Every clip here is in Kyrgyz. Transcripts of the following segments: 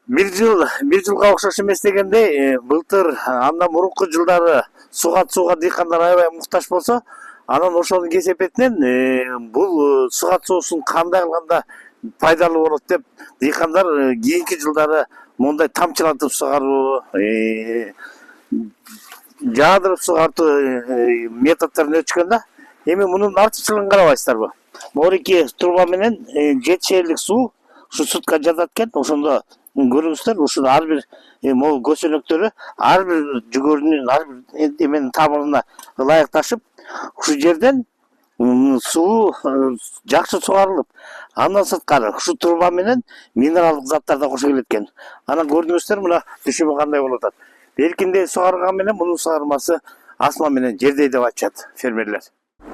бир жылга окшош эмес дегендей, былтыр андан мурунку жылдары суга дыйкандар аябай муктаж болсо, анан ошонун кесепетинен бул суга суусун кандай кылганда пайдалуу болот деп дыйкандар кийинки жылдары мондай тамчылатып сугаруу, жаадырып сугартуу методдорун өчкөн да. Эми мунун артыкчылыгын карабайсыздарбы? Морики труба менен жетишерлик суу ушу сутка жатат экен. Ошондо көрүңүздөр, ушул ар бир могу көсөнөктөрү ар бир жүгөрүнүн ар бир эменин тамырына ылайыкташып, ушул жерден суу жакшы сугарылып, андан сырткары ушул труба менен минералдык заттар да кошо келет экен. Анан көрдүңүздөр, мына түшүмү кандай болуп атат. Беркинде сугарган менен мунун сугармасы асма менен жердей деп айтышат фермерлер.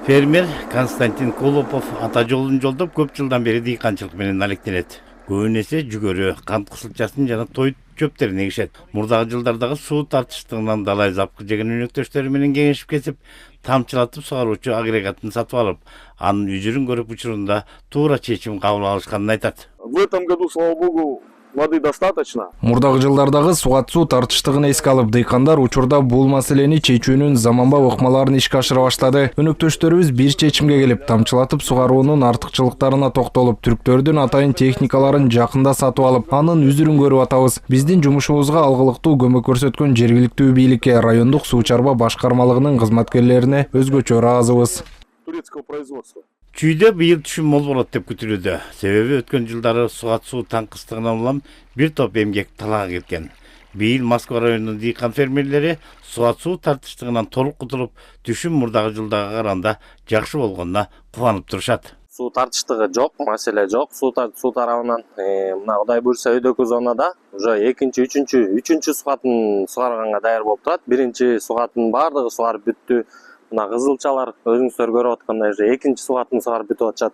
Фермер Константин Колопов ата жолун жолдоп көп жылдан бери дыйканчылык менен алектенет. Көбүн эсе жүгөрү, кант кысылчасын жана той чөптөрүн эгишет. Мурдагы жылдардагы суу тартыштыгынан далай запкы жеген өнөктөштөрү менен кеңешип кесип, тамчылатып сугаруучу агрегатын сатып алып, анын үзүрүн көрүп учурунда туура чечим кабыл алышканын айтат. В этом году, слава богу, воды достаточно. Мурдагы жылдардагы суга суу тартыштыгын эске алып, дыйкандар учурда бул маселени чечүүнүн заманбап ыкмаларын ишке ашыра баштады. Өнөктөштөрүбүз бир чечимге келип, тамчылатып сугаруунун артыкчылыктарына токтолуп, түрктөрдүн атайын техникаларын жакында сатып алып, анын үзүрүн көрүп атабыз. Биздин жумушубузга алгылыктуу көмөк көрсөткөн жергиликтүү бийликке, райондук суу чарба башкармалыгынын кызматкерлерине өзгөчө ыраазыбыз. Турецкого производства. Чүйдө быйыл түшүм мол болот деп күтүлүүдө. Себеби өткөн жылдары суга суу таңкыстыгынан улам бир топ эмгек талаага кеткен. Быйыл Москва районунун дыйкан фермерлери суга суу тартыштыгынан толук кутулуп, түшүм мурдагы жылдага караганда жакшы болгонуна кубанып турушат. Суу тартыштыгы жок, маселе жок. Суу тарабынан мына Кудай буйрса өйдөкү зонада уже экинчи, үчүнчү сугатын сугарганга даяр болуп турат. Биринчи сугатын баардыгы сугарып бүттү. Мына кызылчалар өзүңүздөр көрүп аткандай экинчи сугатын сугарып бүтүп атышат.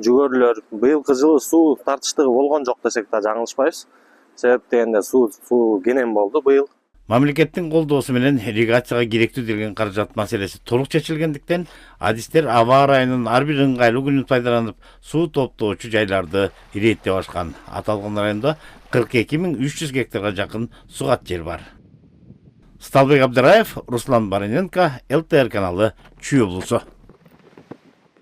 Жүгөрүлөр быйылкы жылы суу тартыштыгы болгон жок десек да жаңылышпайбыз. Себеп дегенде суу кенен болду быйыл. Мамлекеттин колдоосу менен ирригацияга керектүү делген каражат маселеси толук чечилгендиктен, адистер аба ырайынын ар бир ыңгайлуу күнүн пайдаланып, суу топтоочу жайларды иреттеп ашкан. Аталган районда 42.300 гектарга жакын сугат жер бар. Сталбек Абдыраев, Руслан Барыненко, ЛТР каналы, Чүй облусу.